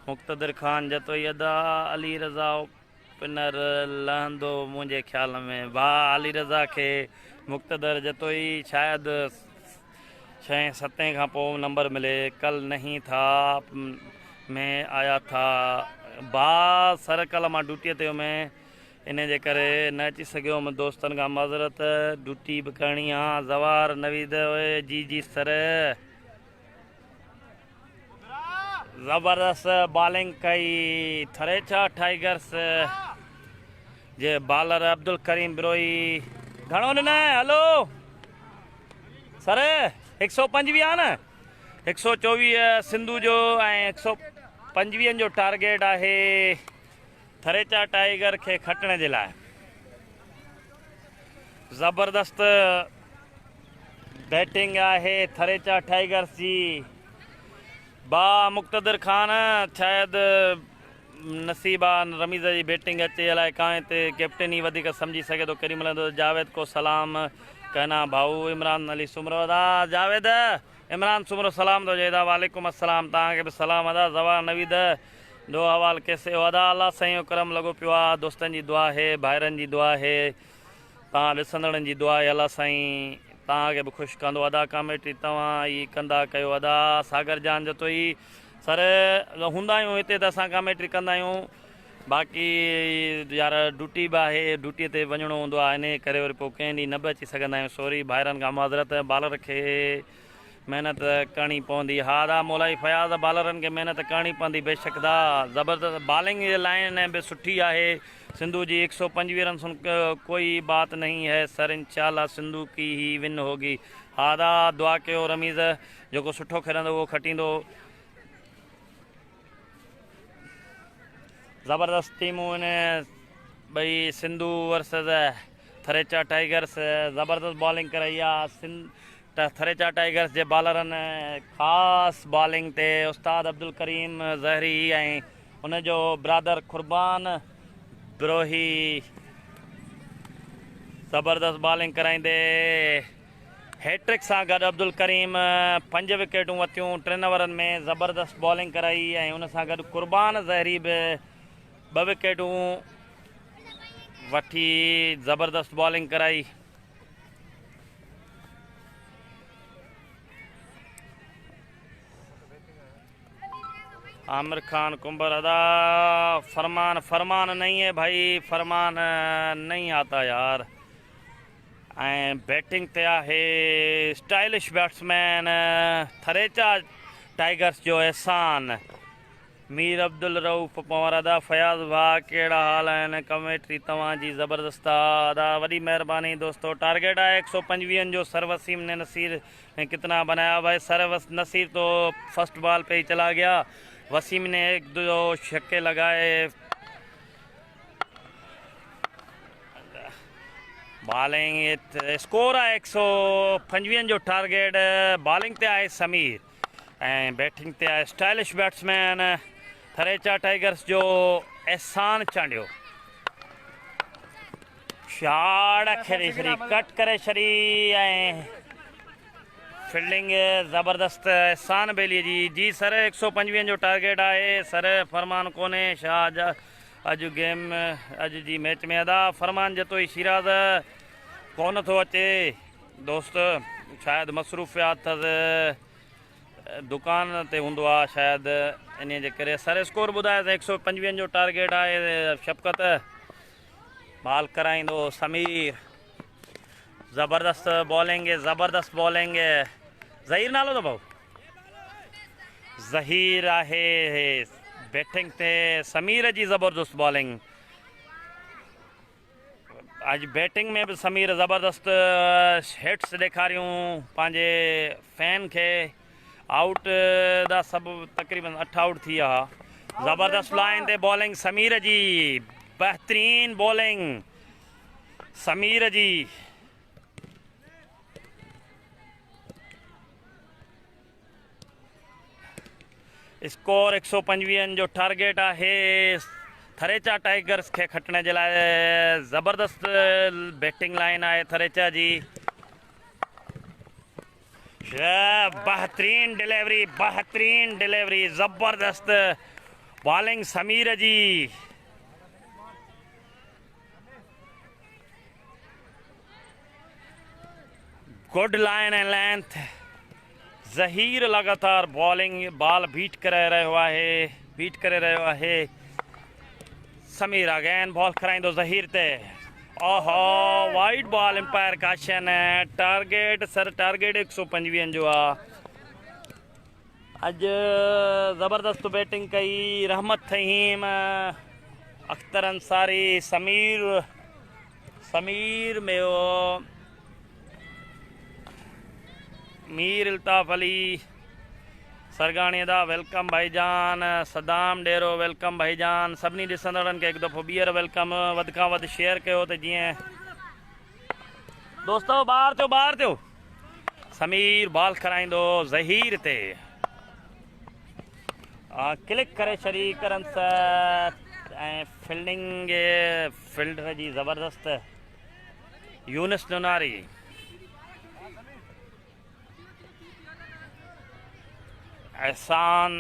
मुक़्तदिर ख़ान जतोई अदा अली रज़ा ओपनर लहंदो मुंहिंजे ख़्याल में। भाउ अली रज़ा खे मुक़्तदिर जतोई शायदि 6-7 खां पोइ नंबर मिले। कल नहीं था में आया था भाउ सर कल मां ड्यूटीअ ते हुउमि इन जे करे न अची सघियुमि। दोस्तनि खां माज़रत, ड्यूटी बि करणी आहे। ज़वार नवीद जी सर ज़बरदस्त बॉलिंग कई थरेचा टाइगर्स जे बॉलर अब्दुल करीम बिरोई। घणो ॾिना हलो सर 125 आहे न, 124 सिंधु जो ऐं 125 जो टारगेट आहे थरेचा टाइगर खे खटण जे लाइ। ज़बरदस्त बैटिंग आहे थरेचा टाइगर्स जी। मुक़्तदिर ख़ान शायदि नसीबा रमीज़ जी बैटिंग अचे अलाए कांए ते कैप्टन ई वधीक सम्झी सघे थो केॾी महिल। जावेद को सलाम कहना भाऊ इमरान अली सुमरो अदा। जावेद इमरान सुमरो सलाम थो चए था। वालेकुम अस्सलाम, तव्हांखे बि सलाम अदा। ज़वार नवीद दो हवाल कैसे हो अदा। अल्लाह साईं जो करम लॻो पियो आहे। दोस्तनि जी दुआ आहे, भाइरनि जी दुआ आहे, तव्हां ॾिसंदड़नि जी दुआ आहे। अल्लाह साईं तव्हांखे बि ख़ुशि कंदो अदा। कमेटी तव्हां ई कंदा कयो अदा। सागर जान जो तो ई सर हूंदा आहियूं हिते त असां कमेटी कंदा आहियूं, बाक़ी यार ड्यूटी बि आहे, ड्यूटीअ ते वञिणो हूंदो आहे, इन करे वरी पोइ कंहिं ॾींहुं न बि अची सघंदा आहियूं। सॉरी भाइरनि खां माज़रत। बॉलर खे महिनत करणी पवंदी। हा दा मौलाई फयाज़ बॉलरनि खे महिनत करणी पवंदी बेशक दा। ज़बरदस्त बॉलिंग जी लाइन बि सुठी आहे सिंधु जी। 125 रन सुन कोई बात नहीं है सर, इंशाल्लाह सिंधु की ही विन होगी। हा दा दुआ कयो रमीज़, जेको सुठो खेॾंदो उहो खटींदो। ज़बरदस्त टीमूं आहिनि ॿई, सिंधु वर्सेस थरेचा टाइगर्स। ज़बरदस्त बॉलिंग कराई आहे थरेचा टाइगर्स जे बॉलरनि। ख़ासि बॉलिंग ते उस्ताद अब्दुल करीम ज़हरी ऐं उनजो ब्रादर कुर्बान बिरोही ज़बरदस्त बॉलिंग कराईंदे हैट्रिक सां गॾु अब्दुल करीम 5 विकेटूं वरितियूं 3 ओवरनि में। ज़बरदस्त बॉलिंग कराई ऐं उन सां गॾु कुर्बान ज़हरी बि 2 विकेटूं वठी ज़बरदस्त बॉलिंग कराई। आमिर खान कुंबर अदा फरमान नहीं है भाई, फरमान नहीं आता यार। ऐं बैटिंग ते आहे स्टाइलिश बैट्समैन थरेचा टाइगर्स जो एहसान मीर अब्दुल रऊफ़ पवार अदा। फयाज़ भाउ कहिड़ा हाल आहिनि? कमेटी तव्हांजी ज़बरदस्त आहे अदा, वॾी महिरबानी दोस्तो। टारगेट आहे 125 जो। सर वसीम ने नसीर ने कितना बनाया भाई? सर नसीर तो फर्स्ट बॉल पे ही चला गया। वसीम ने 1-2 छक्के लगाए। बॉलिंग स्कोर आहे 125 जो टारगेट। बॉलिंग ते आहे समीर ऐं बैटिंग ते आहे स्टाइलिश बैट्समैन थरेचा टाइगर्स जो एहसान चांडियो। शाड़ खेॾे छॾी, कट करे छॾी ऐं फील्डिंग ज़बरदस्त एहसान बेली जी सर 125 जो टारगेट आहे। सर फरमान कोन्हे शाह अॼु गेम अॼु जी मैच में अदा। फरमान जतोई शिराज़ कोन थो अचे दोस्त, शायदि मसरूफ़ियात दुकान ते हूंदो आहे शायदि, इन जे करे। सर स्कोर ॿुधाए त 125 जो टारगेट आहे। शफ़क़त बॉल कराईंदो समीर। ज़बरदस्त बॉलिंग, ज़बरदस्त बॉलिंग। ज़हीर नालो अथव भाऊ? ज़हीर आहे बैटिंग ते। समीर जी ज़बरदस्त बॉलिंग। अॼु बैटिंग में बि समीर ज़बरदस्त हिट्स ॾेखारियूं पंहिंजे फैन खे। आउट दा सभु तक़रीबन 8 आउट थी विया। ज़बरदस्त लाइन ते बॉलिंग समीर जी, बहितरीन बॉलिंग समीर जी। स्कोर 125 जो टारगेट आहे थरेचा टाइगर्स खे खटण जे लाइ। ज़बरदस्त बैटिंग लाइन आहे थरेचा जी। बहितरीन डिलीवरी ज़बरदस्त bowling Sameer ji. Good line and length. Zaheer लगातार बॉलिंग बॉल बीट करे रहियो आहे। समीर अगेन बॉल कराईंदो ज़हीर ते। ओहो wide ball umpire caution target target 125 जो आहे। अॼु ज़बरदस्त बैटिंग कई रहमत फहीम, अख्तर अंसारी, समीर में मीर इल्ताफ़ अली सरगाणी दा वेलकम भाईजान। सदाम डेरो वेलकम भाईजान। सभिनी ॾिसंदड़नि खे हिकु दफ़ो ॿीहर वेलकम। वधि खां वधि शेयर कयो त जीअं दोस्तो ॿाहिरि थियो। समीर बॉल कराईंदो ज़हीर ते। क्लिक करे छॾी करन ऐं फील्डर जी ज़बरदस्त यूनिस नुनारी। एहसान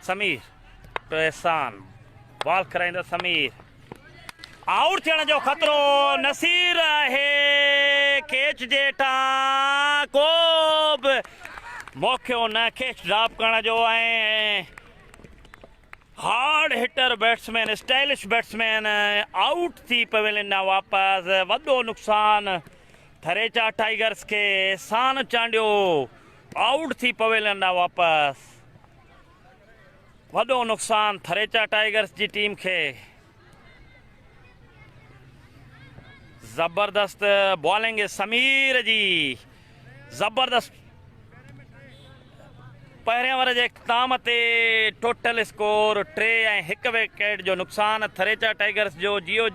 समीर तो एहसान बॉल कराईंदो समीर। आउट थियण जो ख़तरो नसीर आहे। कैच जे हेठां को बि मौक़ो न कैच ड्रॉप करण जो ऐं hard hitter batsman stylish batsman out थी पवेलिन ॾांहुं वापसि। वॾो नुक़सान थरेचा टाइगर्स खे। एहसान चांडियो आउट थी पवेलिन ॾांहुं वापसि। वॾो नुक़सान थरेचा टाइगर्स जी टीम खे। ज़बरदस्त बॉलिंग समीर जी। ज़बरदस्त पहिरें ओवर जे इख़्तिताम ते टोटल स्कोर 3 ऐं 1 विकेट जो नुक़सान थरेचा टाइगर्स जो। जियो